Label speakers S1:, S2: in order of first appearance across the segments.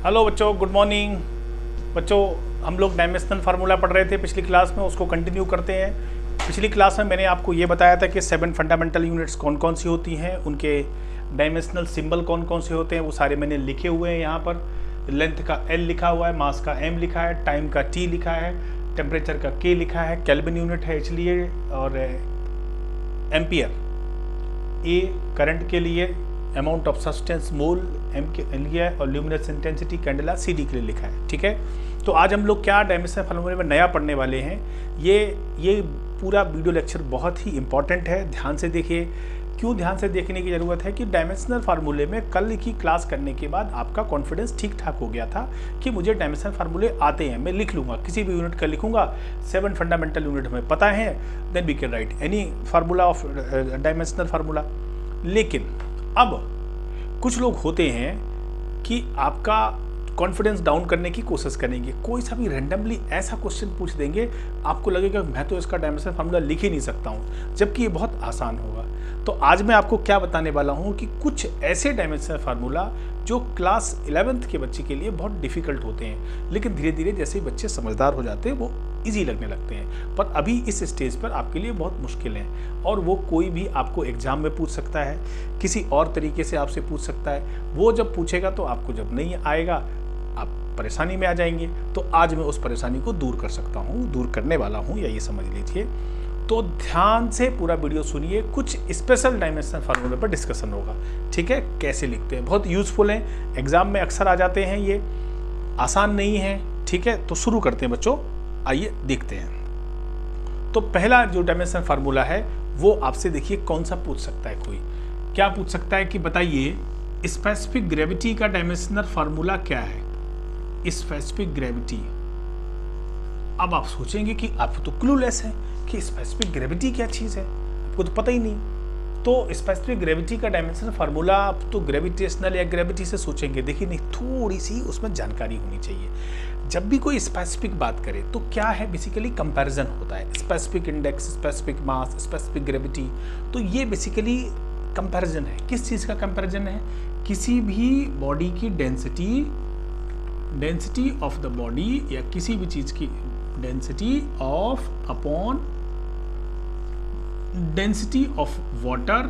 S1: Hello बच्चों, good morning. बच्चों, हम लोग डायमेंशनल फार्मूला पढ़ रहे थे पिछली क्लास में, उसको कंटिन्यू करते हैं। पिछली क्लास में मैंने आपको ये बताया था कि 7 फंडामेंटल यूनिट्स कौन कौन सी होती हैं, उनके डायमेंशनल सिंबल कौन कौन से होते हैं, वो सारे मैंने लिखे हुए हैं यहाँ पर। लेंथ का L लिखा हुआ है, मास का M लिखा है, टाइम का T लिखा है, टेम्परेचर का K लिखा है, केल्विन यूनिट है इसलिए, और एम्पियर A करंट के लिए, amount of substance mole M के लिए है, और ल्यूमिनस इंटेंसिटी कैंडेला CD के लिए लिखा है। ठीक है, तो आज हम लोग क्या डायमेंशनल फार्मूले में नया पढ़ने वाले हैं। ये पूरा वीडियो लेक्चर बहुत ही इंपॉर्टेंट है, ध्यान से देखिए। क्यों ध्यान से देखने की ज़रूरत है कि डायमेंशनल फार्मूले में कल की क्लास करने के बाद आपका कॉन्फिडेंस ठीक ठाक हो गया था कि मुझे डायमेंशनल फार्मूले आते हैं, मैं लिख लूँगा, किसी भी यूनिट का लिखूँगा, 7 फंडामेंटल यूनिट हमें पता है, then we can write any formula of dimensional formula. लेकिन अब कुछ लोग होते हैं कि आपका कॉन्फिडेंस डाउन करने की कोशिश करेंगे, कोई सा भी रैंडमली ऐसा क्वेश्चन पूछ देंगे, आपको लगेगा मैं तो इसका डायमेंशनल फार्मूला लिख ही नहीं सकता हूँ, जबकि ये बहुत आसान होगा। तो आज मैं आपको क्या बताने वाला हूँ कि कुछ ऐसे डायमेंशनल फार्मूला जो क्लास 11th के बच्चे के लिए बहुत डिफिकल्ट होते हैं, लेकिन धीरे धीरे जैसे ही बच्चे समझदार हो जाते हैं वो ईजी लगने लगते हैं, पर अभी इस स्टेज पर आपके लिए बहुत मुश्किल है। और वो कोई भी आपको एग्जाम में पूछ सकता है, किसी और तरीके से आपसे पूछ सकता है, वो जब पूछेगा तो आपको जब नहीं आएगा आप परेशानी में आ जाएंगे। तो आज मैं उस परेशानी को दूर कर सकता हूँ, दूर करने वाला हूँ, या ये समझ लीजिए। तो ध्यान से पूरा वीडियो सुनिए, कुछ स्पेशल डायमेंशनल फार्मूले पर डिस्कशन होगा। ठीक है, कैसे लिखते हैं, बहुत यूजफुल हैं, एग्जाम में अक्सर आ जाते हैं, ये आसान नहीं है। ठीक है, तो शुरू करते हैं बच्चों, आइए देखते हैं। तो पहला जो डायमेंशनल फार्मूला है वो आपसे देखिए कौन सा पूछ सकता है। कोई क्या पूछ सकता है कि बताइए स्पेसिफिक ग्रेविटी का डायमेंशनल फार्मूला क्या है। स्पेसिफिक ग्रेविटी, अब आप सोचेंगे कि आप तो क्लूलेस है कि स्पेसिफिक ग्रेविटी क्या चीज़ है, आपको तो पता ही नहीं। तो स्पेसिफिक ग्रेविटी का डायमेंशनल फार्मूला आप तो ग्रेविटेशनल या ग्रेविटी से सोचेंगे, देखिए नहीं, थोड़ी सी उसमें जानकारी होनी चाहिए। जब भी कोई स्पेसिफिक बात करे तो क्या है, बेसिकली कंपैरिजन होता है, स्पेसिफिक इंडेक्स, स्पेसिफिक मास, स्पेसिफिक ग्रेविटी। तो ये बेसिकली कंपैरिजन है। किस चीज़ का कंपैरिजन है, किसी भी बॉडी की डेंसिटी ऑफ द बॉडी, या किसी भी चीज़ की density of upon density of water,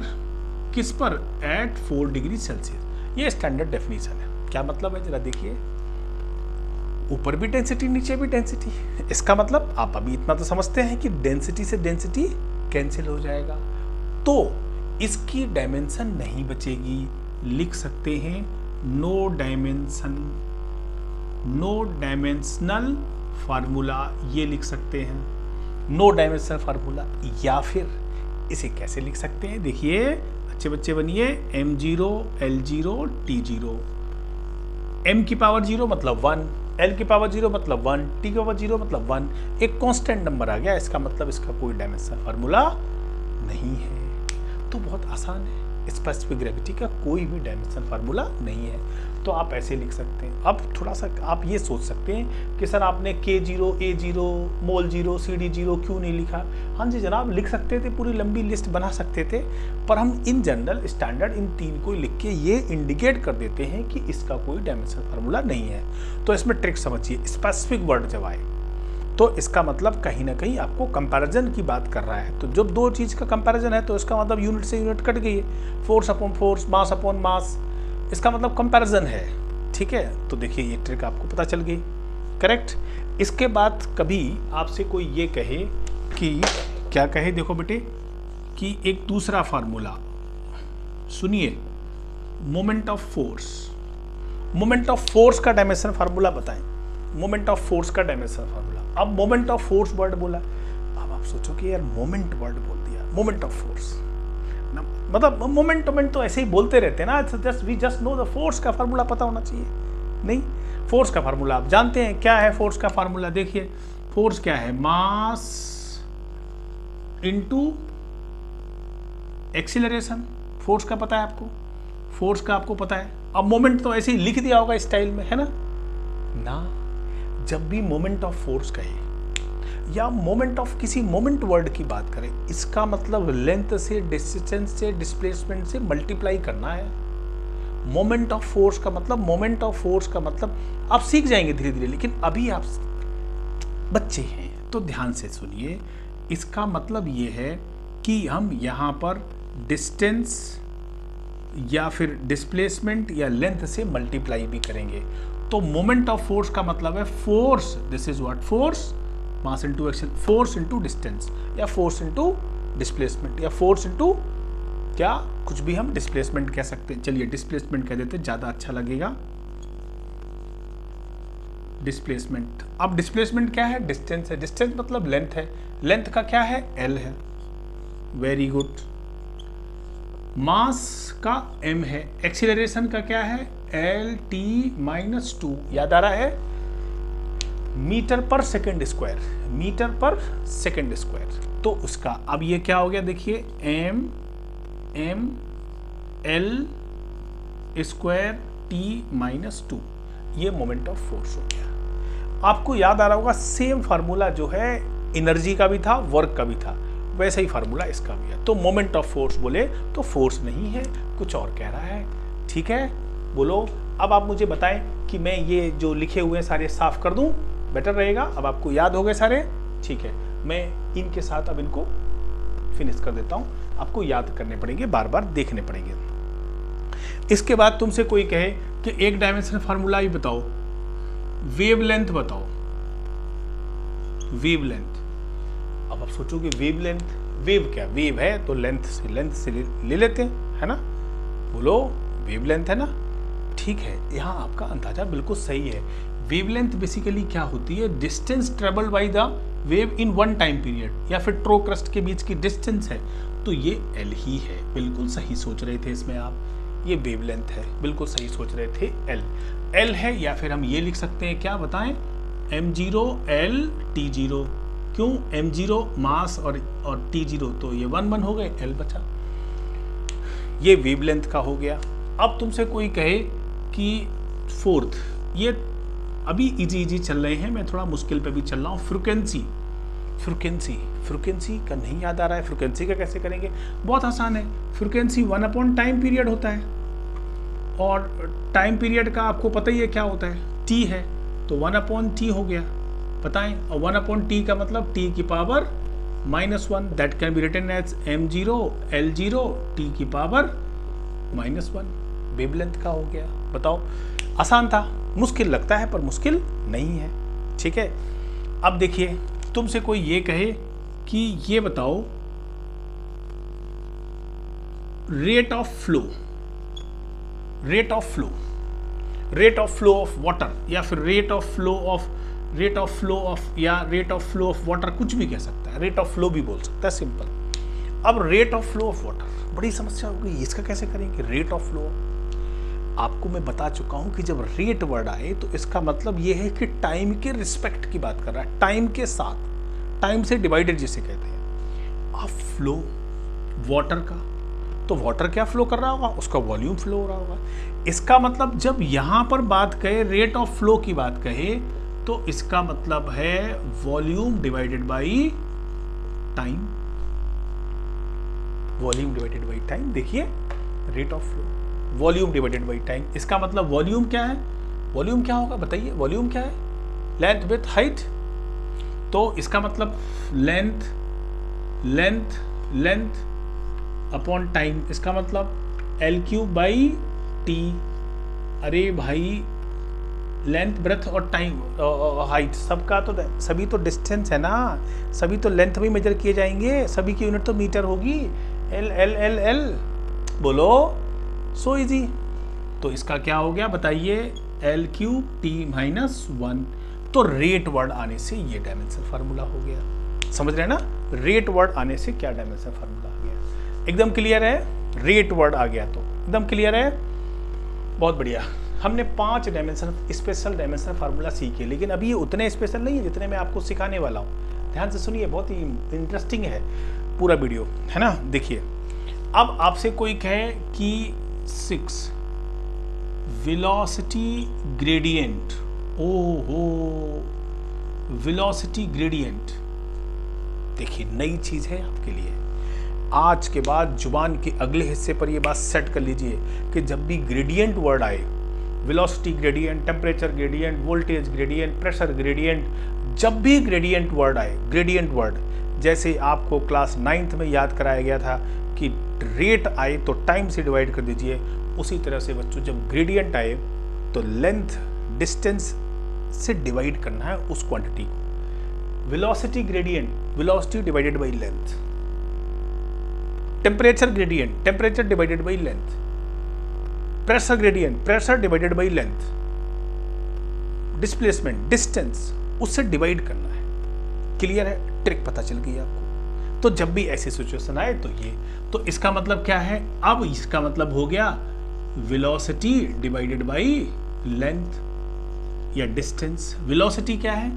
S1: किस पर, एट 4 डिग्री सेल्सियस। ये स्टैंडर्ड डेफिनेशन है। क्या मतलब है जरा देखिए, ऊपर भी डेंसिटी नीचे भी डेंसिटी, इसका मतलब आप अभी इतना तो समझते हैं कि डेंसिटी से डेंसिटी कैंसिल हो जाएगा, तो इसकी डायमेंशन नहीं बचेगी। लिख सकते हैं नो डायमेंशनल फार्मूला, ये लिख सकते हैं नो डायमेंशनल फार्मूला। या फिर इसे कैसे लिख सकते हैं, देखिए अच्छे बच्चे बनिए, m0 l0 t0। m की पावर 0 मतलब 1, l की पावर 0 मतलब 1, t की पावर 0 मतलब 1। एक कांस्टेंट नंबर आ गया, इसका मतलब इसका कोई डायमेंशनल फार्मूला नहीं है। तो बहुत आसान है, स्पेसिफिक ग्रेविटी का कोई भी डायमेंशनल फार्मूला नहीं है। तो आप ऐसे लिख सकते हैं। अब थोड़ा सा आप ये सोच सकते हैं कि सर आपने K0, A0, मोल 0, CD 0 क्यों नहीं लिखा। हाँ जी जनाब, लिख सकते थे, पूरी लंबी लिस्ट बना सकते थे, पर हम इन जनरल स्टैंडर्ड इन 3 को लिख के ये इंडिकेट कर देते हैं कि इसका कोई डायमेंशनल फार्मूला नहीं है। तो इसमें ट्रिक समझिए, स्पेसिफिक वर्ड जब आए तो इसका मतलब कहीं ना कहीं आपको कंपैरिजन की बात कर रहा है। तो जब दो चीज़ का कंपैरिजन है तो इसका मतलब यूनिट से यूनिट कट गई है, force upon force, mass upon mass, इसका मतलब कंपैरिजन है। ठीक है, तो देखिए ये ट्रिक आपको पता चल गई, करेक्ट। इसके बाद कभी आपसे कोई ये कहे कि क्या कहे, देखो बेटे, कि एक दूसरा फार्मूला सुनिए, moment of force. Moment of force का डायमेंशनल फार्मूला बताएं, मोमेंट ऑफ फोर्स का डायमेंशनल फार्मूला। अब मोमेंट ऑफ फोर्स वर्ड बोला, अब आप सोचो कि यार मोमेंट वर्ड बोल दिया, मोमेंट ऑफ फोर्स, मतलब मोमेंट तो ऐसे ही बोलते रहते हैं ना, just we just know the force का फार्मूला पता होना चाहिए। नहीं, फोर्स का फार्मूला आप जानते हैं क्या है। फोर्स का फार्मूला देखिए, फोर्स क्या है, मास इनटू एक्सीलरेशन। फोर्स का पता है आपको, फोर्स का आपको पता है। अब मोमेंट तो ऐसे ही लिख दिया होगा स्टाइल में, है ना। जब भी मोमेंट ऑफ फोर्स कहे या मोमेंट ऑफ किसी मोमेंट वर्ड की बात करें, इसका मतलब लेंथ से, डिस्टेंस से, डिस्प्लेसमेंट से मल्टीप्लाई करना है। मोमेंट ऑफ फोर्स का मतलब आप सीख जाएंगे धीरे धीरे, लेकिन अभी आप बच्चे हैं तो ध्यान से सुनिए। इसका मतलब ये है कि हम यहाँ पर डिस्टेंस या फिर डिस्प्लेसमेंट या लेंथ से मल्टीप्लाई भी करेंगे। तो मोमेंट ऑफ फोर्स का मतलब है force, this is what, force mass into action, force into distance या फोर्स इनटू डिस्प्लेसमेंट या फोर्स इनटू क्या कुछ भी हम डिस्प्लेसमेंट कह सकते हैं। चलिए डिस्प्लेसमेंट कह देते हैं, ज़्यादा अच्छा लगेगा, डिस्प्लेसमेंट। अब डिस्प्लेसमेंट क्या है? डिस्टेंस है, डिस्टेंस मतलब लेंथ है, लेंथ का क्या है? एल है। Very good. मास का m है, एक्सीलरेशन का क्या है? एल टी माइनस 2, याद आ रहा है? मीटर पर सेकेंड स्क्वायर, मीटर पर सेकेंड स्क्वायर। तो उसका अब ये क्या हो गया देखिए, m L square T minus 2, ये मोमेंट ऑफ फोर्स हो गया। आपको याद आ रहा होगा सेम फार्मूला जो है एनर्जी का भी था, वर्क का भी था, वैसे ही फार्मूला इसका भी है। तो मोमेंट ऑफ फोर्स बोले तो फोर्स नहीं है, कुछ और कह रहा है। ठीक है, बोलो। अब आप मुझे बताएं कि मैं ये जो लिखे हुए हैं सारे साफ कर दूं, बेटर रहेगा। अब आपको याद हो गए सारे, ठीक है। मैं इनके साथ अब इनको फिनिश कर देता हूं, आपको याद करने पड़ेंगे, बार बार देखने पड़ेंगे। इसके बाद तुमसे कोई कहे कि एक डायमेंशनल फार्मूला ही बताओ, वेवलेंथ बताओ, वेवलेंथ। अब आप सोचोगे वेवलेंथ, वेव क्या? वेव है तो लेंथ से ले लेते हैं, है ना? बोलो, वेवलेंथ है ना? ठीक है, यहाँ आपका अंदाजा बिल्कुल सही है। वेवलेंथ बेसिकली क्या होती है? Distance travelled by the wave in one time period, या फिर ट्रो क्रस्ट के बीच की डिस्टेंस है, तो ये एल ही है। बिल्कुल सही सोच रहे थे इसमें आप, ये वेवलेंथ है, बिल्कुल सही सोच रहे थे, एल है। या फिर हम ये लिख सकते हैं, क्या बताएं? m0 l t0। क्यों? m0 मास और t0, तो ये 1 हो गए, l बचा। ये वेवलेंथ का हो गया। अब तुमसे कोई कहे कि फोर्थ, ये अभी इजी चल रहे हैं, मैं थोड़ा मुश्किल पे भी चल रहा हूँ। फ्रिक्वेंसी का नहीं याद आ रहा है, फ्रिक्वेंसी का कैसे करेंगे? बहुत आसान है। फ्रिक्वेंसी 1/टाइम पीरियड होता है, और टाइम पीरियड का आपको पता ही है क्या होता है, t है, तो 1/t हो गया। बताएं, और 1/t का मतलब t की power -1, that can be written as m0 l0 t की पावर -1। वेवलेंथ का हो गया। बताओ, आसान था, मुश्किल लगता है पर मुश्किल नहीं है। ठीक है, अब देखिए तुमसे कोई ये कहे कि ये बताओ rate of flow of water, या फिर rate of flow of water, कुछ भी कह सकता है, रेट ऑफ फ्लो भी बोल सकता है, सिंपल। अब rate of flow of water बड़ी समस्या हो गई, इसका कैसे करेंगे? रेट ऑफ फ्लो, आपको मैं बता चुका हूं कि जब रेट वर्ड आए तो इसका मतलब ये है कि टाइम के रिस्पेक्ट की बात कर रहा है, टाइम के साथ, टाइम से डिवाइडेड जिसे कहते हैं। अब फ्लो वाटर का, तो वाटर क्या फ्लो कर रहा होगा? उसका वॉल्यूम फ्लो हो रहा होगा। इसका मतलब जब यहां पर बात कहे, रेट ऑफ फ्लो की बात कहे, तो इसका मतलब है volume divided by time, volume divided by time. देखिए, rate of flow, volume divided by time. इसका मतलब वॉल्यूम क्या है? वॉल्यूम क्या होगा बताइए? वॉल्यूम क्या है? Length with height. तो इसका मतलब लेंथ अपॉन टाइम, इसका मतलब L3/T। अरे भाई, लेंथ, ब्रेथ और टाइम, हाइट, सबका तो सभी तो डिस्टेंस है ना, सभी तो लेंथ भी मेजर किए जाएंगे, सभी की यूनिट तो मीटर होगी। L बोलो, सो इजी। तो इसका क्या हो गया बताइए? L3T-1। तो रेट वर्ड आने से ये डायमेंशन फार्मूला हो गया। समझ रहे हैं ना? रेट वर्ड आने से क्या डायमेंशन फार्मूला आ गया? एकदम क्लियर है? रेट वर्ड आ गया तो एकदम क्लियर है। बहुत बढ़िया। हमने 5 डायमेंशन स्पेशल डायमेंशन फार्मूला सीखे, लेकिन अभी ये उतने स्पेशल नहीं है जितने मैं आपको सिखाने वाला हूँ। ध्यान से सुनिए, बहुत ही इंटरेस्टिंग है पूरा वीडियो, है ना? देखिए, अब आपसे कोई कहे कि 6 वेलोसिटी ग्रेडियंट, ओहो वेलोसिटी ग्रेडियंट, देखिए नई चीज है आपके लिए। आज के बाद जुबान के अगले हिस्से पर ये बात सेट कर लीजिए कि जब भी ग्रेडियंट वर्ड आए, velocity gradient, temperature gradient, voltage gradient, pressure gradient, जब भी ग्रेडियंट वर्ड आए, ग्रेडियंट वर्ड जैसे आपको क्लास 9th में याद कराया गया था कि रेट आए तो टाइम से डिवाइड कर दीजिए, उसी तरह से बच्चों जब ग्रेडियंट आए तो लेंथ डिस्टेंस से डिवाइड करना है उस क्वांटिटी को। Velocity gradient, velocity divided by length. Temperature gradient, temperature divided by length. Pressure gradient, pressure divided by length. Displacement, distance, उससे डिवाइड करना है। क्लियर है? ट्रिक पता चल गई आपको। तो जब भी ऐसी सिचुएशन आए तो ये, तो इसका मतलब क्या है? अब इसका मतलब हो गया वेलोसिटी डिवाइडेड बाय लेंथ या डिस्टेंस। वेलोसिटी क्या है?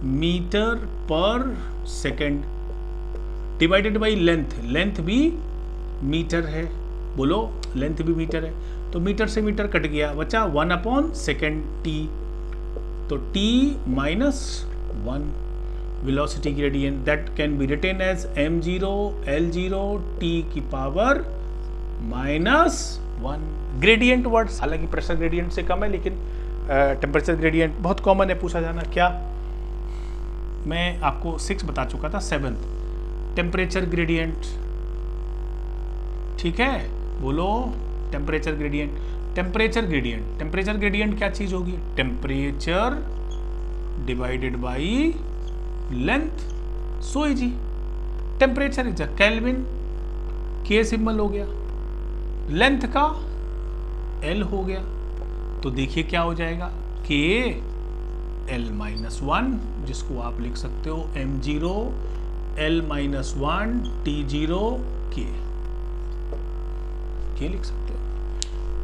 S1: मीटर पर second divided by length, length भी मीटर है, बोलो लेंथ भी मीटर है, तो मीटर से मीटर कट गया, बचा 1/सेकेंड टी, तो t - 1 velocity gradient that can be written as m0 l0 t की पावर -1। ग्रेडियंट वर्ड्स हालांकि प्रेशर ग्रेडियंट से कम है, लेकिन टेम्परेचर ग्रेडियंट बहुत कॉमन है पूछा जाना। क्या मैं आपको 6 बता चुका था, 7th टेम्परेचर ग्रेडियंट, ठीक है, बोलो temperature gradient. Temperature gradient, temperature gradient क्या चीज होगी? Temperature divided by length. So easy, temperature is a kelvin, के सिंबल हो गया, लेंथ का एल हो गया, तो देखिए क्या हो जाएगा, के l-1, जिसको आप लिख सकते हो m0 l-1 t0 के लिख सकते हो।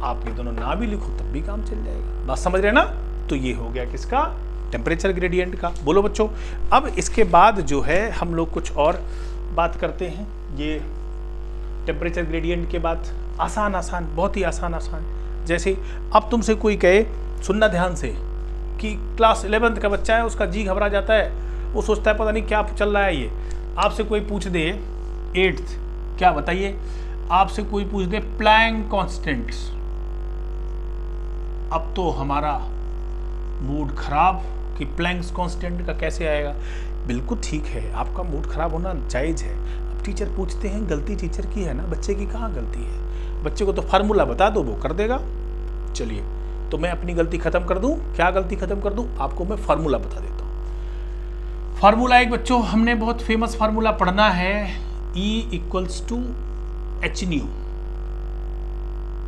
S1: आप ये दोनों ना भी लिखो तब भी काम चल जाएगा। बात समझ रहे ना? तो ये हो गया किसका? टेम्परेचर ग्रेडियंट का। बोलो बच्चों, अब इसके बाद जो है हम लोग कुछ और बात करते हैं। ये टेम्परेचर ग्रेडियंट के बाद आसान, बहुत ही आसान, जैसे अब तुमसे कोई कहे, सुनना ध्यान से, कि क्लास 11th का बच्चा है, उसका जी घबरा जाता है, वो सोचता है पता नहीं क्या चल रहा है ये। आपसे कोई पूछ दे 8th, क्या बताइए, आपसे कोई पूछ दे प्लैंक कांस्टेंट्स, अब तो हमारा मूड खराब कि प्लैंक्स कांस्टेंट का कैसे आएगा। बिल्कुल ठीक है, आपका मूड खराब होना जायज़ है। अब टीचर पूछते हैं, गलती टीचर की है ना, बच्चे की कहाँ गलती है? बच्चे को तो फार्मूला बता दो, वो कर देगा। चलिए, तो मैं अपनी गलती खत्म कर दूं। क्या गलती खत्म कर दूं? आपको मैं फार्मूला बता देता हूं। फार्मूला एक बच्चों, हमने बहुत फेमस फार्मूला पढ़ना है, E = hν,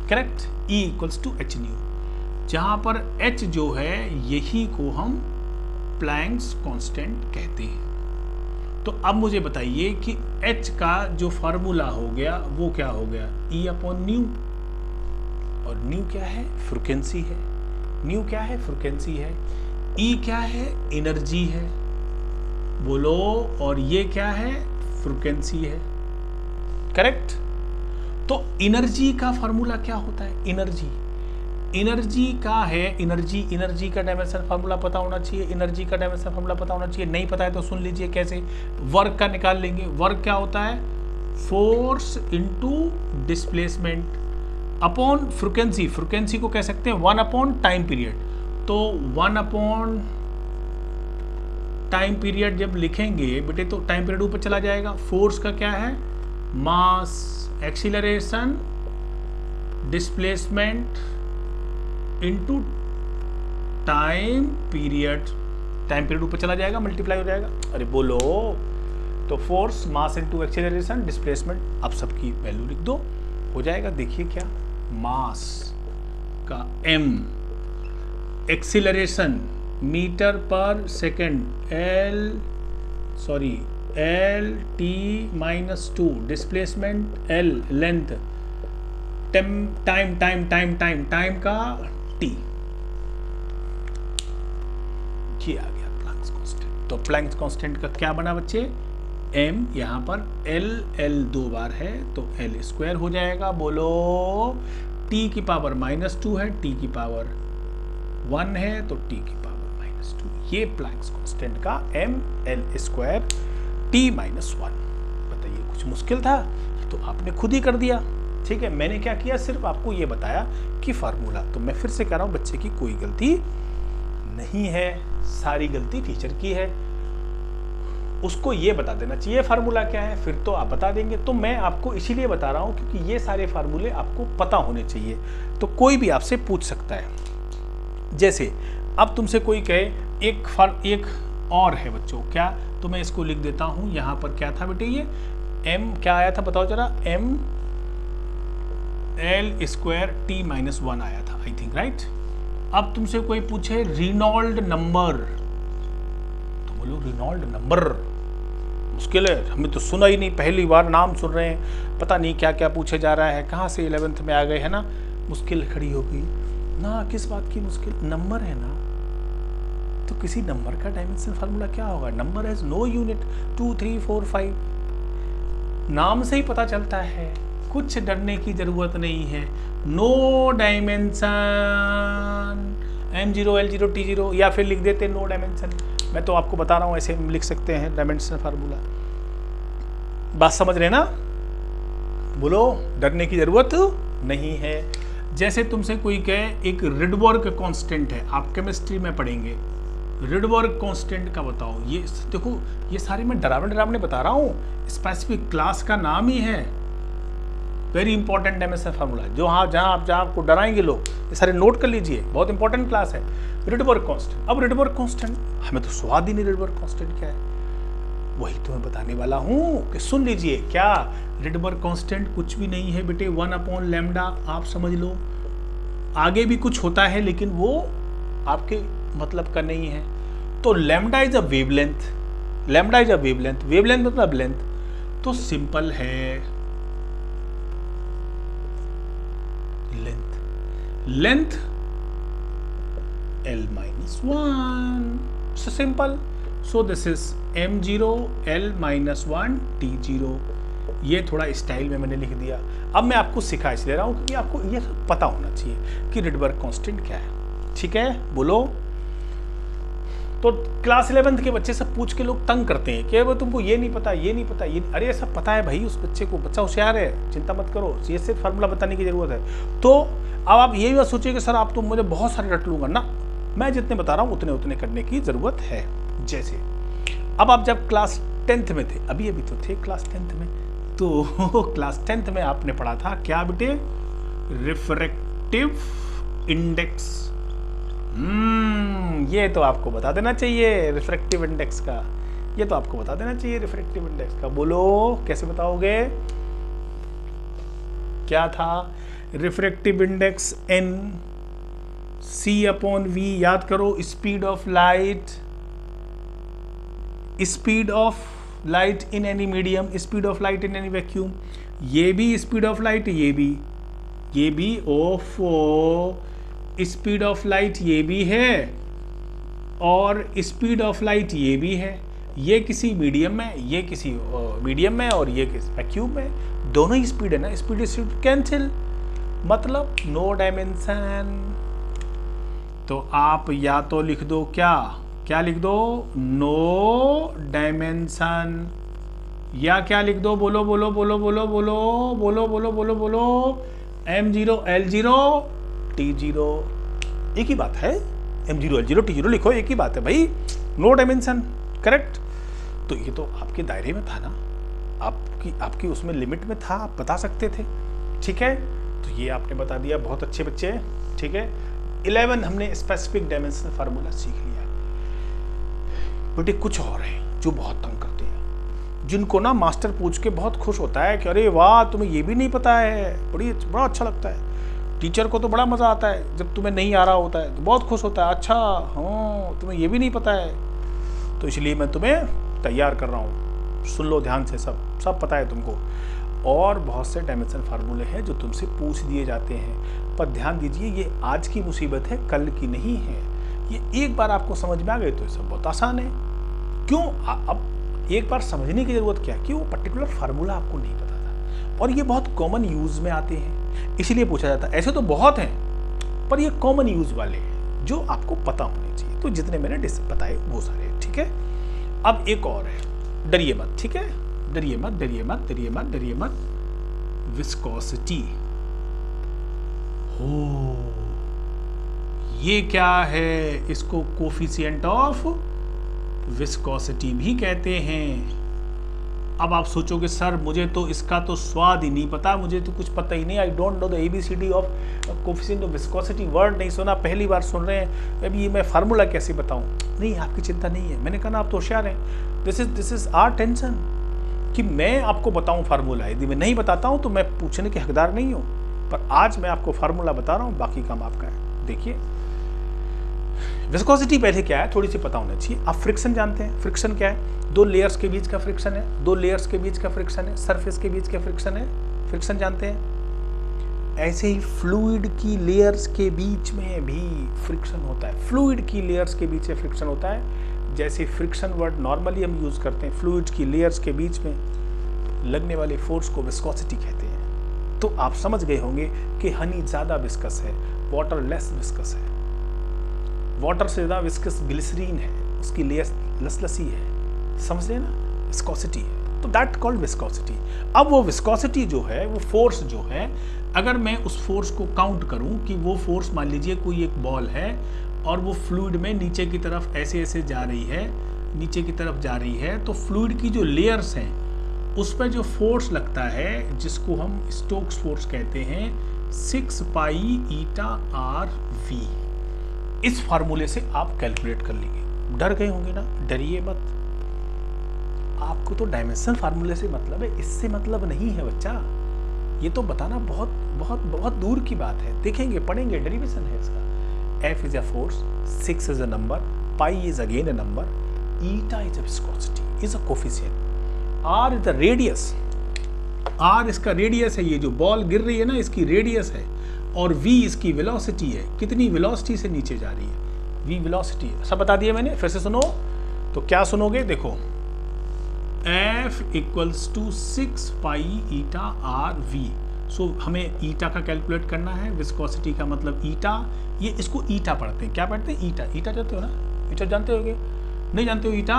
S1: correct? E = hν, जहां पर h जो है यही को हम प्लैंक्स कांस्टेंट कहते हैं। तो अब मुझे बताइए कि h का जो फार्मूला हो गया वो क्या हो गया? E/ν, और न्यू क्या है? फ्रीक्वेंसी है। न्यू क्या है? फ्रीक्वेंसी है। ई क्या है? एनर्जी है, बोलो, और ये क्या है? फ्रीक्वेंसी है, करेक्ट? तो एनर्जी का फार्मूला क्या होता है? एनर्जी का है, एनर्जी का डायमेंशन फार्मूला पता होना चाहिए। एनर्जी का डायमेंशन फार्मूला पता होना चाहिए। नहीं पता है तो सुन लीजिए कैसे। वर्क का निकाल लेंगे। वर्क क्या होता है? Force into displacement upon frequency. Frequency को कह सकते हैं 1/टाइम पीरियड। तो 1/ टाइम पीरियड जब लिखेंगे बेटे तो टाइम पीरियड ऊपर चला जाएगा। फोर्स का क्या है? Mass, acceleration, displacement into time period. Time period ऊपर चला जाएगा, मल्टीप्लाई हो जाएगा। अरे बोलो, तो force, mass into acceleration, displacement, आप सबकी वैल्यू लिख दो, हो जाएगा। देखिए क्या, मास का m, एक्सीलरेशन मीटर पर second L/t-2, displacement L, length, time का t, ये आ गया प्लैंक्स कांस्टेंट। तो प्लैंक्स कांस्टेंट का क्या बना बच्चे? m, यहाँ पर L 2 बार है तो L² हो जाएगा। बोलो, t की पावर -2 है, t की पावर 1 है तो t की पावर -2। ये प्लैंक्स कांस्टेंट का m L² t-1। बताइए कुछ मुश्किल था तो आपने खुद ही कर दिया, ठीक है। मैंने क्या किया, सिर्फ आपको ये बताया कि फार्मूला। तो मैं फिर से कह रहा हूँ, बच्चे की कोई गलती नहीं है, सारी गलती टीचर की है। उसको ये बता देना चाहिए फार्मूला क्या है, फिर तो आप बता देंगे। तो मैं आपको इसीलिए बता रहा हूँ क्योंकि ये सारे फार्मूले आपको पता होने चाहिए, तो कोई भी आपसे पूछ सकता है। जैसे अब तुमसे कोई कहे एक और है बच्चों, क्या, तो मैं इसको लिख देता हूँ यहाँ पर। क्या था बेटे, ये m क्या आया था बताओ जरा, m l square t minus 1 आया था, आई थिंक, राइट। अब तुमसे कोई पूछे रेनॉल्ड नंबर, तो बोलो रेनॉल्ड नंबर, मुश्किल है, हमें तो सुना ही नहीं, पहली बार नाम सुन रहे हैं, पता नहीं क्या क्या पूछे जा रहा है, कहाँ से 11th में आ गए, है ना। मुश्किल खड़ी हो गई ना, किस बात की मुश्किल, नंबर है ना, तो किसी नंबर का डायमेंशन फार्मूला क्या होगा, नंबर हैज नो यूनिट, 2 3 4 5, नाम से ही पता चलता है, कुछ डरने की जरूरत नहीं है। No dimension, m0 l0 t0, या फिर लिख देते नो डायमेंशन। मैं तो आपको बता रहा हूँ, ऐसे लिख सकते हैं डायमेंशन फार्मूला। बात समझ रहे ना, बोलो, डरने की जरूरत नहीं है। जैसे तुमसे कोई कहे एक रिडबर्ग कांस्टेंट है, आप केमिस्ट्री में पढ़ेंगे, रिडबर्ग कांस्टेंट का बताओ। ये देखो, ये सारे मैं डरावने बता रहा हूँ, स्पेसिफिक क्लास का नाम ही है, वेरी इंपॉर्टेंट डायमेंशन फार्मूला, जो जहाँ आपको डराएंगे लोग, ये सारे नोट कर लीजिए, बहुत इंपॉर्टेंट क्लास है रिडबर्ग कांस्टेंट। अब रिडबर्ग कांस्टेंट हमें तो स्वाद ही नहीं, रिडबर्ग कांस्टेंट क्या है, वही तो मैं बताने वाला हूँ कि सुन लीजिए। क्या, रिडबर्ग कांस्टेंट कुछ भी नहीं है बेटे, 1/λ, आप समझ लो। आगे भी कुछ होता है लेकिन वो आपके मतलब का नहीं है। तो lambda is a wavelength, lambda is a wavelength, wavelength मतलब लेंथ, तो सिंपल है, length l-1, so simple, so this is m0 l-1 t0। ये थोड़ा स्टाइल में मैंने लिख दिया। अब मैं आपको सिखा इसलिए रहा हूँ क्योंकि आपको ये पता होना चाहिए कि रिडबर्ग कांस्टेंट क्या है, ठीक है, बोलो। तो क्लास 11th के बच्चे सब पूछ के लोग तंग करते हैं कि वो तुमको ये नहीं पता, ये नहीं पता, ये, अरे सब पता है भाई, उस बच्चे को, बच्चा होशियार है, चिंता मत करो, ये सिर्फ फार्मूला बताने की जरूरत है। तो अब आप ये मत सोचिए कि सर आप तो मुझे बहुत सारे रट लूंगा ना, मैं जितने बता रहा हूँ उतने करने की जरूरत है। जैसे अब आप जब क्लास 10th में थे, अभी तो थे क्लास 10th में, तो क्लास 10th में आपने पढ़ा था क्या बेटे, रिफ्रैक्टिव इंडेक्स। ये तो आपको बता देना चाहिए, रिफ्रैक्टिव इंडेक्स का, ये तो आपको बता देना चाहिए रिफ्रैक्टिव इंडेक्स का। बोलो कैसे बताओगे, क्या था, रिफ्रैक्टिव इंडेक्स n c/v, याद करो, speed of light in any medium, speed of light in any vacuum, ये भी स्पीड ऑफ लाइट, ये भी ओफो, स्पीड ऑफ लाइट ये भी है और स्पीड ऑफ लाइट ये भी है। ये किसी मीडियम में, ये किसी मीडियम में और ये किसी वैक्यूम में, दोनों ही स्पीड है ना, स्पीड कैंसिल, मतलब नो डायमेंशन। तो आप या तो लिख दो क्या लिख दो, नो डायमेंशन, या क्या लिख दो, बोलो m0 l0 t0, एक ही बात है, m0 l0 t0 लिखो, एक ही बात है भाई, नो डायमेंशन, करेक्ट। तो ये तो आपके दायरे में था ना, आपकी उसमें लिमिट में था, आप बता सकते थे, ठीक है। तो ये आपने बता दिया, बहुत अच्छे बच्चे, ठीक है। 11 हमने स्पेसिफिक डायमेंशन फार्मूला सीख लिया। बेटे कुछ और है जो बहुत तंग करते हैं, जिनको ना मास्टर पूछ के बहुत खुश होता है कि अरे वाह तुम्हें ये भी नहीं पता है, बड़ा अच्छा लगता है। टीचर को तो बड़ा मज़ा आता है जब तुम्हें नहीं आ रहा होता है, तो बहुत खुश होता है, अच्छा हाँ तुम्हें ये भी नहीं पता है, तो इसलिए मैं तुम्हें तैयार कर रहा हूँ, सुन लो ध्यान से, सब पता है तुमको। और बहुत से डायमेंशन फार्मूले हैं जो तुमसे पूछ दिए जाते हैं, पर ध्यान दीजिए ये आज की मुसीबत है, कल की नहीं है। ये एक बार आपको समझ में आ गए तो ये सब बहुत आसान है। क्यों, अब एक बार समझने की जरूरत क्या है कि वो पर्टिकुलर फार्मूला आपको नहीं पता था, और ये बहुत कॉमन यूज में आते हैं, इसीलिए पूछा जाता है। ऐसे तो बहुत हैं, पर ये कॉमन यूज वाले हैं जो आपको पता होने चाहिए। तो जितने मैंने बताए वो सारे, ठीक है। अब एक और है, डरिए मत, ठीक है, डरिए मत, डरिए मत, डरिए मत, डरिए मत। विस्कोसिटी। हो, ये क्या है? इसको कोफिशिएंट ऑफ विस्कोसिटी भी कहते हैं। अब आप सोचोगे सर मुझे तो इसका तो स्वाद ही नहीं पता, मुझे तो कुछ पता ही नहीं, I don't know the ABCD of coefficient of viscosity. Word नहीं सुना, पहली बार सुन रहे हैं, अभी मैं फार्मूला कैसे बताऊं? नहीं, आपकी चिंता नहीं है। मैंने कहा ना, आप तो होशियार हैं। दिस इज आवर टेंशन कि मैं आपको बताऊं फार्मूला। यदि मैं नहीं बताता हूं तो मैं पूछने के हकदार नहीं हूं, पर आज मैं आपको फार्मूला बता रहा हूं, बाकी काम आपका है। देखिए, विस्कोसिटी पहले क्या है थोड़ी सी पता होना चाहिए। आप फ्रिक्शन जानते हैं? फ्रिक्शन क्या है? दो लेयर्स के बीच का फ्रिक्शन है, दो लेयर्स के बीच का फ्रिक्शन है, सरफेस के बीच का फ्रिक्शन है। फ्रिक्शन जानते हैं? ऐसे ही फ्लूइड की लेयर्स के बीच में भी फ्रिक्शन होता है। फ्लूइड की लेयर्स के बीच में फ्रिक्शन होता है। जैसे फ्रिक्शन वर्ड नॉर्मली हम यूज करते हैं, फ्लूइड की लेयर्स के बीच में लगने वाले फोर्स को विस्कोसिटी कहते हैं। तो आप समझ गए होंगे कि हनी ज्यादा विस्कस है, वाटर लेस विस्कस है। वाटर से ज्यादा विस्कस ग्लिसरीन है, उसकी लेयर लसलसी है, समझ रहे ना? विस्कोसिटी है, तो दैट कॉल्ड विस्कोसिटी। अब वो विस्कोसिटी जो है, वो फोर्स जो है, अगर मैं उस फोर्स को काउंट करूं कि वो फोर्स, मान लीजिए कोई एक बॉल है और वो फ्लूइड में नीचे की तरफ ऐसे ऐसे जा रही है, नीचे की तरफ जा रही है, तो फ्लूइड की जो लेयर्स हैं उस पर जो फोर्स लगता है, जिसको हम स्टोक्स फोर्स कहते हैं, 6 पाई ईटा आर वी। इस फार्मूले से आप कैलकुलेट कर लेंगे। डर गए होंगे ना? डरिए मत, आपको तो डायमेंशनल फार्मूले से मतलब है, इससे मतलब नहीं है बच्चा। ये तो बताना बहुत बहुत बहुत दूर की बात है। देखेंगे, पढ़ेंगे, डेरिवेशन है इसका। F is a force, 6 is a number, pi is again a number, eta is a viscosity, is a coefficient, R is the radius, R इसका रेडियस है, ये जो बॉल गिर रही है ना इसकी रेडियस है, और V इसकी वेलोसिटी है, कितनी वेलोसिटी से नीचे जा रही है, V वेलोसिटी है। सब बता दिया मैंने, फिर से सुनो। तो क्या सुनोगे? देखो, F equals to 6 pi eta R V. So हमें ईटा का कैलकुलेट करना है, विस्कोसिटी का मतलब ईटा। ये इसको ईटा पढ़ते हैं। क्या पढ़ते हैं? ईटा। ईटा जानते हो ना? ईटा जानते होगे? नहीं जानते हो ईटा?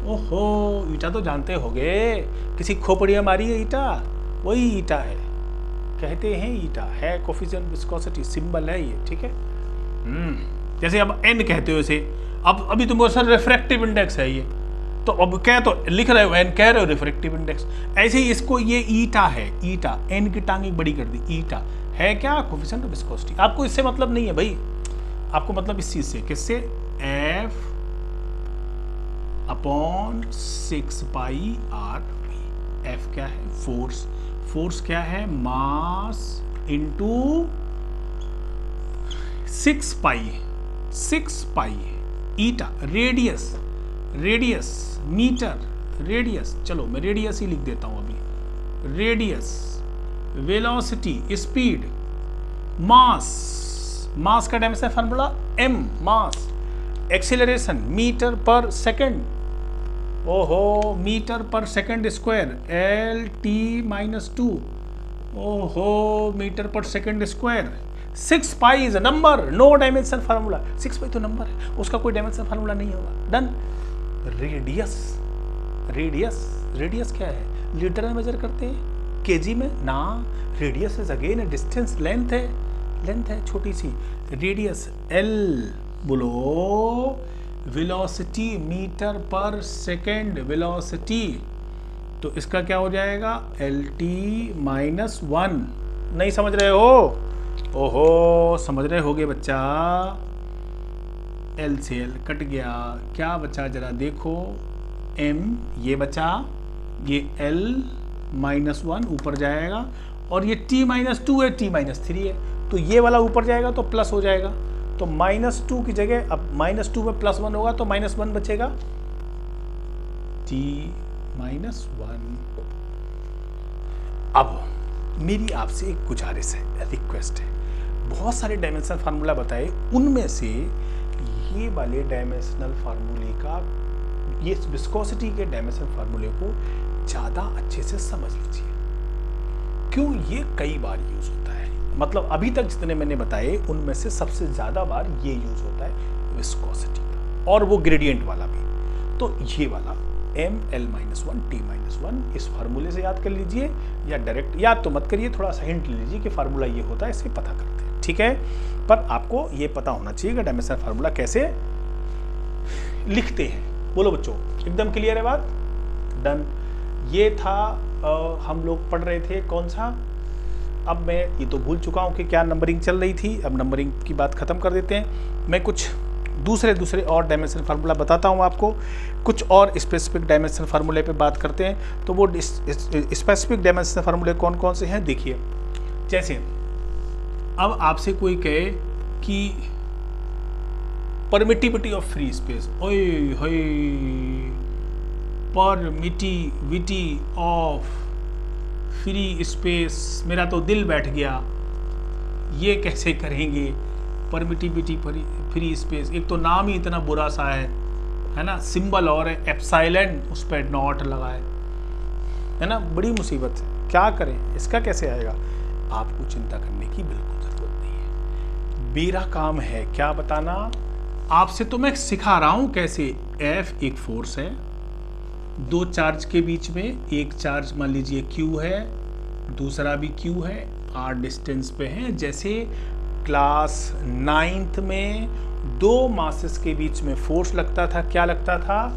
S1: ओहो, ईटा तो जानते होगे, किसी खोपड़िया मारी है ईटा, वही ईटा है, कहते हैं ईटा है। कोफिशिएंट विस्कोसिटी सिंबल है ये, ठीक है। जैसे अब N कहते हो इसे, अब अभी तुम सर रिफ्रैक्टिव इंडेक्स है ये, तो अब क्या तो लिख रहे हो N, कह रहे हो रिफ्रैक्टिव इंडेक्स। ऐसे ही इसको ये ईटा है, ईटा, N की टांग एक बड़ी कर दी, ईटा है क्या? Coefficient of viscosity. आपको इससे मतलब नहीं है भाई, आपको मतलब इस चीज से, किससे? F upon 6 pi r v. F क्या है? फोर्स। फोर्स क्या है? Mass into 6 pi eta, radius, radius metre, radius, चलो मैं रेडियस ही लिख देता हूं अभी। Radius, velocity, speed, mass, mass का dimension formula m, mass, acceleration metre per second, ओहो, metre per second square, LT-2, ओहो, metre per second square. 6 pi is a number, no dimension formula. 6 pi तो number है, उसका कोई dimension formula नहीं होगा। Done. Radius, radius, radius क्या है? लीटर में मेजर करते हैं, केजी में ना। Radius is again a distance, length है, लेंथ है छोटी सी। रेडियस L, बोलो, वेलोसिटी मीटर पर सेकेंड, वेलोसिटी, तो इसका क्या हो जाएगा? LT-1। नहीं समझ रहे हो? ओहो, समझ रहे होगे बच्चा। L से L कट गया, क्या बचा जरा देखो, M ये बचा, ये L-1 ऊपर जाएगा, और ये T-2 है, T-3 है, तो ये वाला ऊपर जाएगा तो प्लस हो जाएगा। तो -2 की जगह अब -2 में +1 होगा तो -1 बचेगा, T-1। अब मेरी आपसे एक गुजारिश है, रिक्वेस्ट है, बहुत सारे डायमेंशनल फार्मूला बताए, उनमें से ये वाले डायमेंशनल फार्मूले का, ये विस्कोसिटी के डायमेंशनल फार्मूले को ज़्यादा अच्छे से समझ लीजिए। क्यों? ये कई बार यूज होता है, मतलब अभी तक जितने मैंने बताए उनमें से सबसे ज़्यादा बार ये यूज होता है विस्कोसिटी का, और वो ग्रेडियंट वाला भी। तो ये वाला ml-1 t-1 इस फार्मूले से याद कर लीजिए, या डायरेक्ट याद तो मत करिए, थोड़ा सा हिंट ले लीजिए कि फार्मूला ये होता है, इससे पता करते हैं, ठीक है। पर आपको ये पता होना चाहिए कि डायमेंशन फार्मूला कैसे लिखते हैं। बोलो बच्चों, एकदम क्लियर है बात? डन। ये था हम लोग पढ़ रहे थे कौन सा, अब मैं ये तो भूल चुका हूँ कि क्या नंबरिंग चल रही थी, अब नंबरिंग की बात खत्म कर देते हैं। मैं कुछ दूसरे और डायमेंशन फार्मूला बताता हूँ आपको, कुछ और स्पेसिफिक डायमेंशन फार्मूले पे बात करते हैं। तो वो स्पेसिफिक डायमेंशन फार्मूले कौन कौन से हैं देखिए। जैसे अब आपसे कोई कहे कि परमिटिविटी ऑफ फ्री स्पेस, ओए होए, परमिटिविटी ऑफ फ्री स्पेस, मेरा तो दिल बैठ गया, ये कैसे करेंगे परमिटिविटी फ्री स्पेस? एक तो नाम ही इतना बुरा सा है ना, सिंबल और है एप्सिलॉन, उस पर नॉट लगा है ना, बड़ी मुसीबत है, क्या करें, इसका कैसे आएगा? आपको चिंता करने की बिल्कुल जरूरत नहीं है, मेरा काम है क्या बताना आपसे, तो मैं सिखा रहा हूं कैसे। F एक फोर्स है, दो चार्ज के बीच में, एक चार्ज मान लीजिए Q है, दूसरा भी Q है, R डिस्टेंस पे है। जैसे क्लास 9th में दो मासेस के बीच में फोर्स लगता था, क्या लगता था?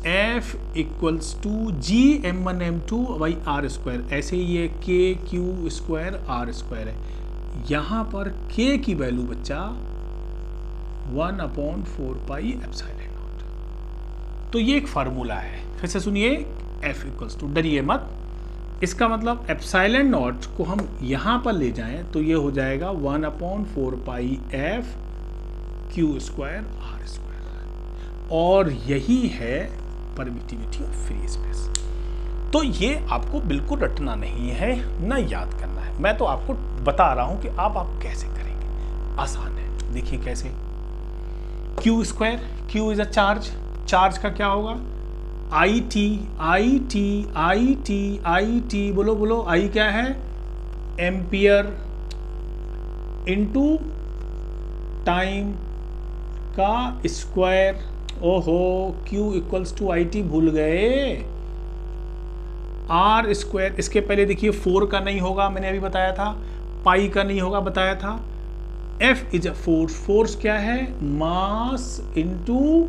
S1: F equals to Gm1m2/r²। ऐसे ये KQ²r² है। यहाँ पर K की वैल्यू बच्चा 1/4πε0। तो ये एक फार्मूला है, फिर से सुनिए, F इक्वल्स टू, डरिए मत, इसका मतलब एप्सिलॉन नॉट को हम यहाँ पर ले जाएं तो ये हो जाएगा 1/4πFQ²r², और यही है परमिटिविटी ऑफ फ्री स्पेस। तो ये आपको बिल्कुल रटना नहीं है, ना याद करना है, मैं तो आपको बता रहा हूं कि आप कैसे करेंगे। आसान है, देखिए कैसे। Q², Q is a charge, charge का क्या होगा? IT, बोलो बोलो, I क्या है? एम्पियर इंटू टाइम का स्क्वायर। ओहो, Q इक्वल्स टू IT भूल गए, R², इसके पहले देखिए 4 का नहीं होगा, मैंने अभी बताया था, पाई का नहीं होगा, बताया था। F is a force, force क्या है? Mass into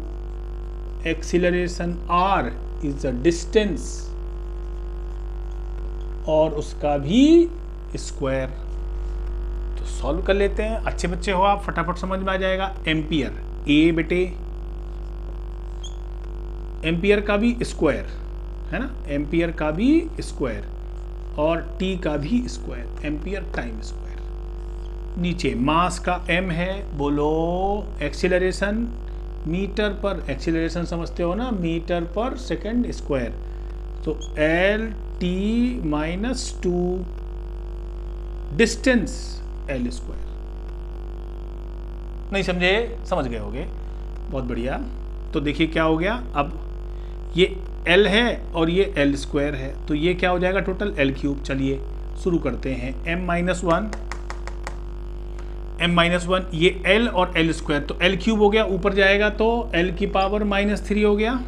S1: acceleration, R is the distance और उसका भी स्क्वायर। तो सॉल्व कर लेते हैं, अच्छे बच्चे हो आप, फटाफट समझ में आ जाएगा। एम्पियर, A बेटे, एम्पियर का भी स्क्वायर है ना, एम्पियर का भी स्क्वायर और T का भी स्क्वायर, एम्पियर टाइम स्क्वायर। नीचे मास का M है, बोलो एक्सीलरेशन, मीटर पर, एक्सीलरेशन समझते हो ना, मीटर पर सेकंड स्क्वायर, तो LT-2, डिस्टेंस L²। नहीं समझे? समझ गए होगे, बहुत बढ़िया। तो देखिए क्या हो गया, अब ये L है और ये L² है, तो ये क्या हो जाएगा टोटल? L³। चलिए शुरू करते हैं। m-1, ये L और L², तो L³ हो गया, ऊपर जाएगा तो L की पावर -3 हो गया।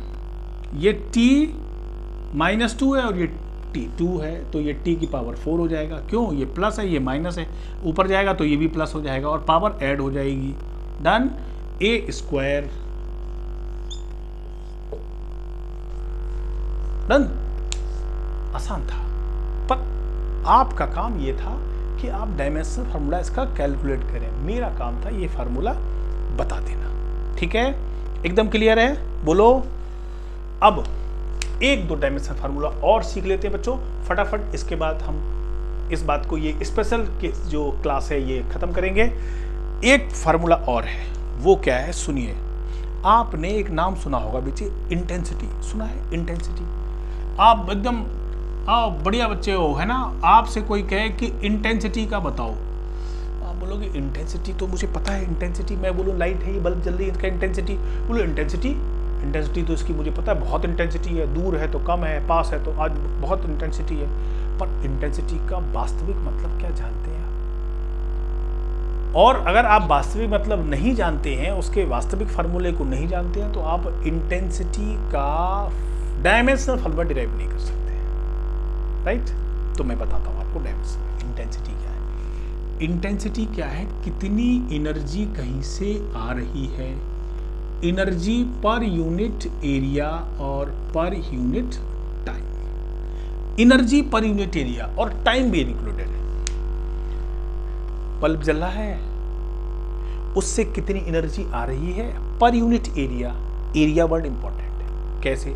S1: ये T-2 है और ये T2 है, तो ये T की पावर 4 हो जाएगा। क्यों? ये प्लस है, ये माइनस है, ऊपर जाएगा तो ये भी प्लस हो जाएगा और पावर ऐड हो जाएगी। डन। A², done. आसान था, पर आपका काम ये था कि आप डायमेंशन फार्मूला इसका कैलकुलेट करें, मेरा काम था ये फार्मूला बता देना। ठीक है, एकदम क्लियर है? बोलो। अब एक दो डायमेंशन फार्मूला और सीख लेते हैं बच्चों फटाफट, इसके बाद हम इस बात को, ये स्पेशल के जो क्लास है ये खत्म करेंगे। एक फार्मूला और है, वो क्या है सुनिए। आपने एक नाम सुना होगा बच्चे, इंटेंसिटी, सुना है? इंटेंसिटी। आप एकदम बढ़िया बच्चे हो, है ना। आपसे कोई कहे कि इंटेंसिटी का बताओ, आप बोलोगे इंटेंसिटी तो मुझे पता है, इंटेंसिटी, मैं बोलूँ लाइट है, ये बल्ब जल रही है, इसका इंटेंसिटी, बोलो इंटेंसिटी तो इसकी मुझे पता है, बहुत इंटेंसिटी है, दूर है तो कम है, पास है तो आज बहुत इंटेंसिटी है। पर इंटेंसिटी का वास्तविक मतलब क्या जानते हैं आप? और अगर आप वास्तविक मतलब नहीं जानते हैं, उसके वास्तविक फार्मूले को नहीं जानते हैं, तो आप इंटेंसिटी का डायमेंशनल फार्मूला डिराइव नहीं कर सकते, राइट। तो मैं बताता हूँ आपको डायमेंशनल इंटेंसिटी क्या है। इंटेंसिटी क्या है, कितनी एनर्जी कहीं से आ रही है, एनर्जी पर यूनिट एरिया और per unit time. Energy per unit area और टाइम भी इंक्लूडेड है। बल्ब जल रहा है, उससे कितनी एनर्जी आ रही है per unit area. Area word important है। कैसे,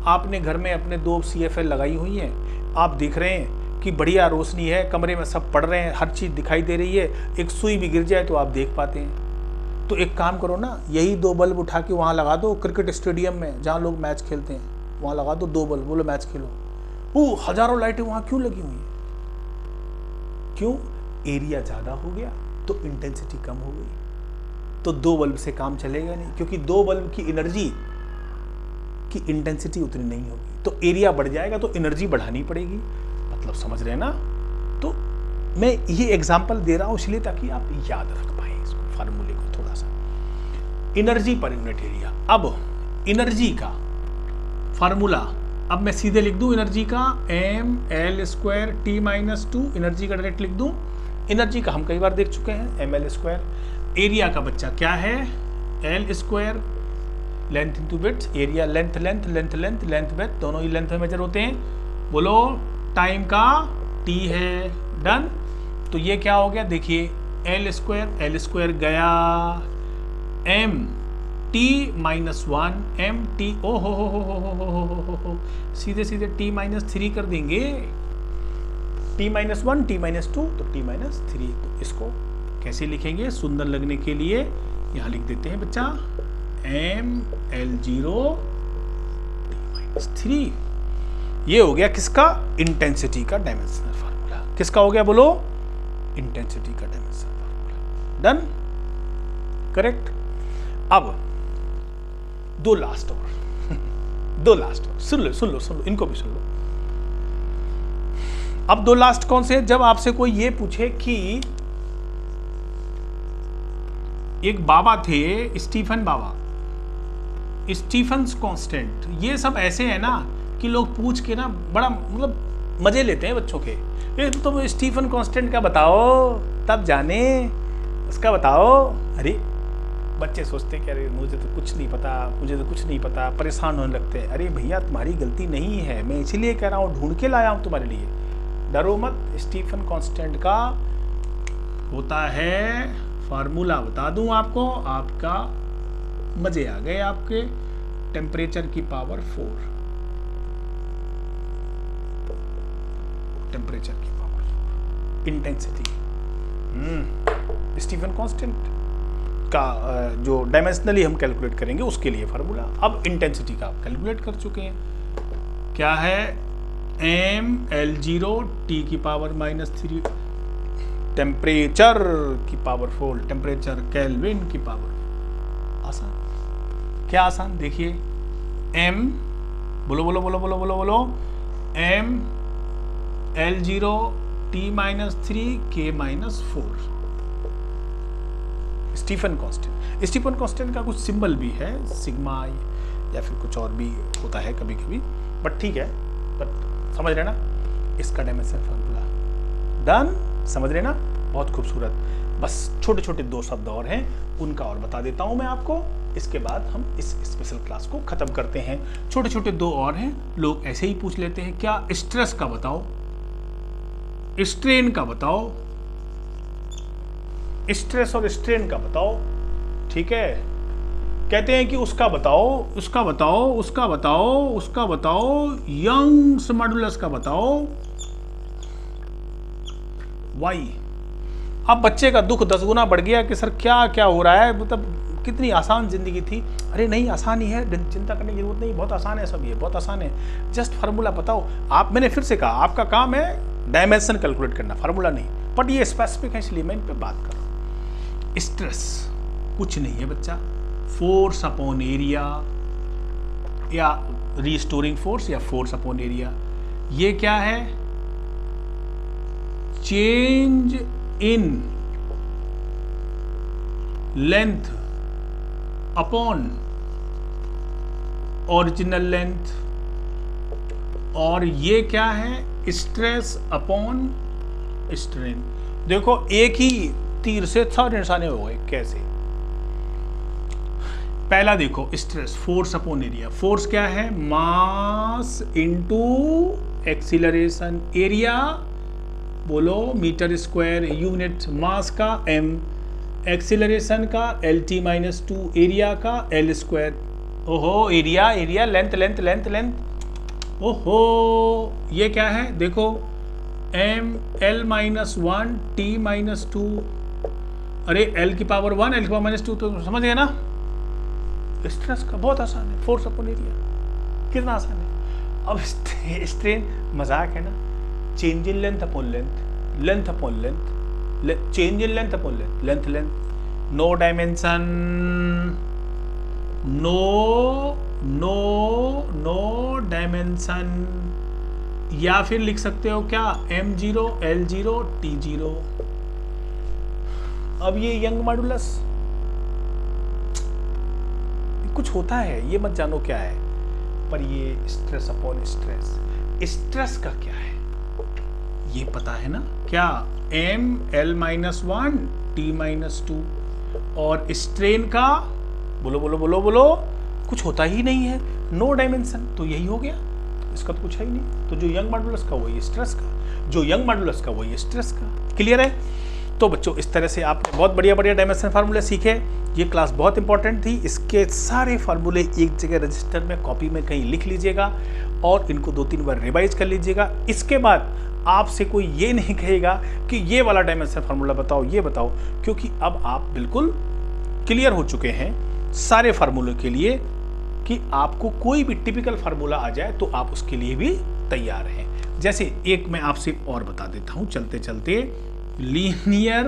S1: आपने घर में अपने 2 CFL लगाई हुई हैं, आप देख रहे हैं कि बढ़िया रोशनी है, कमरे में सब पढ़ रहे हैं, हर चीज़ दिखाई दे रही है, एक सुई भी गिर जाए तो आप देख पाते हैं। तो एक काम करो ना, यही 2 बल्ब उठा के वहाँ लगा दो, क्रिकेट स्टेडियम में जहाँ लोग मैच खेलते हैं, वहाँ लगा दो 2 बल्ब, बोलो मैच खेलो। वो हजारों लाइटें वहाँ क्यों लगी हुई हैं? क्यों? एरिया ज़्यादा हो गया तो इंटेंसिटी कम हो गई। तो 2 बल्ब से काम चलेगा नहीं, क्योंकि 2 बल्ब की एनर्जी की इंटेंसिटी उतनी नहीं होगी। तो एरिया बढ़ जाएगा तो एनर्जी बढ़ानी पड़ेगी। मतलब समझ रहे हैं ना? तो मैं ये एग्जांपल दे रहा हूं इसलिए ताकि आप याद रख पाए इसको, फार्मूले को थोड़ा सा। Energy per unit area. अब एनर्जी का फार्मूला अब मैं सीधे लिख दूं, एनर्जी का mL² T-2, एनर्जी का डायरेक्ट लिख दूं। एनर्जी का हम कई बार देख चुके हैं, mL²। एरिया का बच्चा क्या है, L², length into width. Area length length length length length width, दोनों ही लेंथ में मेजर होते हैं। बोलो टाइम का T है, डन। तो ये क्या हो गया, देखिए L² गया m T-1 mt, ओ हो, सीधे सीधे T-3 कर देंगे। T-1 T-2 तो T-3। तो इसको कैसे लिखेंगे सुंदर लगने के लिए, यहां लिख देते हैं बच्चा mL0 T-3। ये हो गया किसका, इंटेंसिटी का डायमेंशनल फार्मूला। किसका हो गया बोलो, इंटेंसिटी का डायमेंशनल फार्मूला। Done, correct. अब 2 लास्ट और 2 लास्ट और सुन लो, इनको भी सुन लो। अब 2 लास्ट कौन से, जब आपसे कोई ये पूछे कि एक बाबा थे स्टीफन बाबा, स्टीफन्स कांस्टेंट, ये सब ऐसे है ना कि लोग पूछ के ना बड़ा मतलब मजे लेते हैं बच्चों के। ये तो स्टीफन कांस्टेंट का बताओ तब जाने, उसका बताओ। अरे बच्चे सोचते कि अरे मुझे तो कुछ नहीं पता, परेशान होने लगते हैं। अरे भैया तुम्हारी गलती नहीं है, मैं इसीलिए कह रहा हूँ, ढूंढ के लाया हूँ तुम्हारे लिए। डरो मत। स्टीफन कांस्टेंट का होता है फार्मूला, बता दूं आपको, आपका मजे आ गए आपके। टेम्परेचर की पावर 4, टेम्परेचर की पावर 4 इंटेंसिटी। स्टीफन कांस्टेंट का जो डायमेंशनली हम कैलकुलेट करेंगे उसके लिए फार्मूला। अब इंटेंसिटी का आप कैलकुलेट कर चुके हैं, क्या है mL0 T⁻⁻3, टेम्परेचर की पावर 4, टेम्परेचर केल्विन की पावर। आसान, क्या आसान, देखिए m, बोलो mL0 T-3 K-4 Stephen constant का कुछ सिंबल भी है, सिग्मा या फिर कुछ और भी होता है कभी कभी, बट ठीक है, बट समझ रहे ना इसका डायमेंशन फार्मूला। डन, समझ रहे ना, बहुत खूबसूरत। बस छोटे छोटे 2 शब्द और हैं, उनका और बता देता हूं मैं आपको, इसके बाद हम इस स्पेशल क्लास को खत्म करते हैं। छोटे छोटे 2 और हैं, लोग ऐसे ही पूछ लेते हैं, क्या स्ट्रेस का बताओ, स्ट्रेन का बताओ, स्ट्रेस और स्ट्रेन का बताओ, ठीक है। कहते हैं कि उसका बताओ, यंग्स मॉडुलस का बताओ, वाई। अब बच्चे का दुख 10 गुना बढ़ गया कि सर क्या क्या हो रहा है, मतलब कितनी आसान जिंदगी थी। अरे नहीं, आसान ही है, चिंता करने की जरूरत नहीं, बहुत आसान है, सब ये बहुत आसान है, जस्ट फार्मूला बताओ। आप, मैंने फिर से कहा, आपका काम है डायमेंशन कैलकुलेट करना, फार्मूला नहीं, बट ये स्पेसिफिक है इसलिए मैं इन पे बात कर रहा हूं। स्ट्रेस कुछ नहीं है बच्चा, फोर्स अपॉन एरिया या रीस्टोरिंग फोर्स या फोर्स अपॉन एरिया। ये क्या है, change in length upon original length और ये क्या है, स्ट्रेस अपॉन स्ट्रेन। देखो एक ही तीर से सारे निशाने हो गए। कैसे? पहला देखो stress, force upon area. Force क्या है, मास इनटू एक्सीलरेशन। एरिया बोलो मीटर स्क्वायर, यूनिट मास का m, एक्सीलरेशन का LT माइनस 2, एरिया का L स्क्वायर। ओहो area, area, length length length length. ओहो ये क्या है, देखो m L minus 1 T minus 2। अरे L की पावर 1 L की पावर माइनस 2, तो समझ गए ना। स्ट्रेस का बहुत आसान है, फोर्स अपॉन एरिया कितना आसान है। अब स्ट्रेन मजाक है ना, change in length upon length, length upon length, change in length upon length, length length. No dimension, no no no dimension. या फिर लिख सकते हो क्या, m0 L0 T0। अब ये यंग मॉडुलस कुछ होता है, ये मत जानो क्या है, पर ये स्ट्रेस अपॉन स्ट्रेस, स्ट्रेस का क्या है ये पता है ना, क्या m L minus 1 T minus 2। और स्ट्रेन का बोलो बोलो बोलो बोलो, कुछ होता ही नहीं है, नो डायमेंशन, तो यही हो गया, इसका तो कुछ है ही नहीं। तो जो यंग मॉडुलस का वही स्ट्रेस का, जो यंग मॉडुलस का वही स्ट्रेस का। क्लियर है? तो बच्चों इस तरह से आपने बहुत बढ़िया बढ़िया डायमेंशन फार्मूले सीखे। ये क्लास बहुत इंपॉर्टेंट थी। इसके सारे फार्मूले एक जगह रजिस्टर में कॉपी में कहीं लिख लीजिएगा और इनको 2-3 बार रिवाइज कर लीजिएगा। इसके बाद आपसे कोई ये नहीं कहेगा कि ये वाला डायमेंशन फार्मूला बताओ, ये बताओ, क्योंकि अब आप बिल्कुल क्लियर हो चुके हैं सारे फार्मूले के लिए कि आपको कोई भी टिपिकल फार्मूला आ जाए तो आप उसके लिए भी तैयार हैं। जैसे एक मैं आपसे और बता देता हूं चलते चलते, लीनियर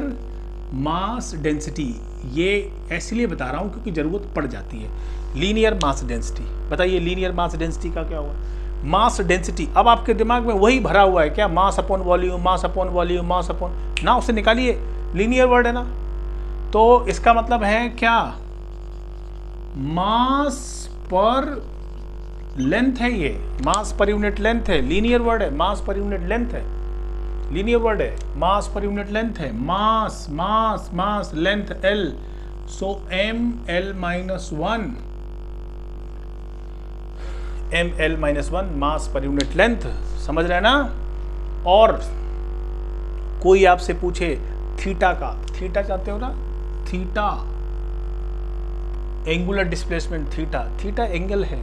S1: मास डेंसिटी, ये इसलिए बता रहा हूं क्योंकि जरूरत पड़ जाती है। लीनियर मास डेंसिटी, बताइए लीनियर मास डेंसिटी का क्या हुआ? मास डेंसिटी, अब आपके दिमाग में वही भरा हुआ है क्या, mass upon volume, mass upon volume, mass upon ना, उसे निकालिए, लीनियर वर्ड है ना, तो इसका मतलब है क्या, मास पर लेंथ है, ये मास पर यूनिट लेंथ है, लीनियर वर्ड है, मास पर यूनिट लेंथ है, लीनियर वर्ड है, मास पर यूनिट लेंथ है, मास मास मास लेंथ L, सो ML माइनस 1, ML माइनस 1 मास पर यूनिट लेंथ, समझ रहे हैं ना। और कोई आपसे पूछे थीटा का, थीटा चाहते हो ना, theta angular displacement, theta, theta angle है,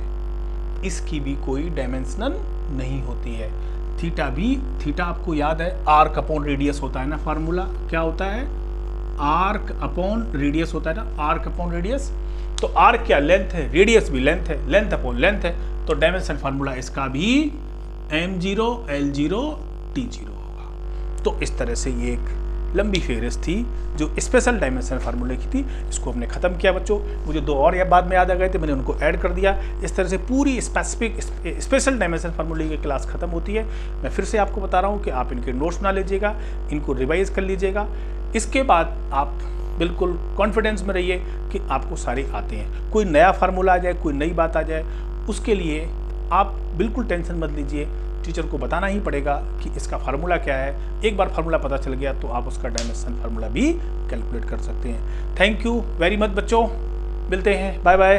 S1: इसकी भी कोई डायमेंशनल नहीं होती है। थीटा भी, थीटा आपको याद है आर्क अपॉन रेडियस होता है ना, फार्मूला क्या होता है, आर्क अपॉन रेडियस होता है ना, आर्क अपॉन रेडियस। तो आर्क क्या, लेंथ है, रेडियस भी लेंथ है, लेंथ अपॉन लेंथ है, तो डायमेंशन फार्मूला इसका भी m0 L0 T0 होगा। तो इस तरह से ये एक लंबी फेहरिस्त थी जो स्पेशल डायमेंशन फार्मूले की थी, इसको हमने खत्म किया बच्चों। मुझे 2 और या बाद में याद आ गए थे, मैंने उनको ऐड कर दिया। इस तरह से पूरी स्पेशल डायमेंशन फार्मूले की क्लास खत्म होती है। मैं फिर से आपको बता रहा हूँ कि आप इनके नोट्स बना लीजिएगा, इनको रिवाइज कर लीजिएगा। इसके बाद आप बिल्कुल कॉन्फिडेंस में रहिए कि आपको सारे आते हैं। कोई नया फार्मूला आ जाए, कोई नई बात आ जाए, उसके लिए आप बिल्कुल टेंशन मत लीजिए, टीचर को बताना ही पड़ेगा कि इसका फार्मूला क्या है। एक बार फार्मूला पता चल गया तो आप उसका डायमेंशन फार्मूला भी कैलकुलेट कर सकते हैं। थैंक यू वेरी मच बच्चों, मिलते हैं, बाय बाय।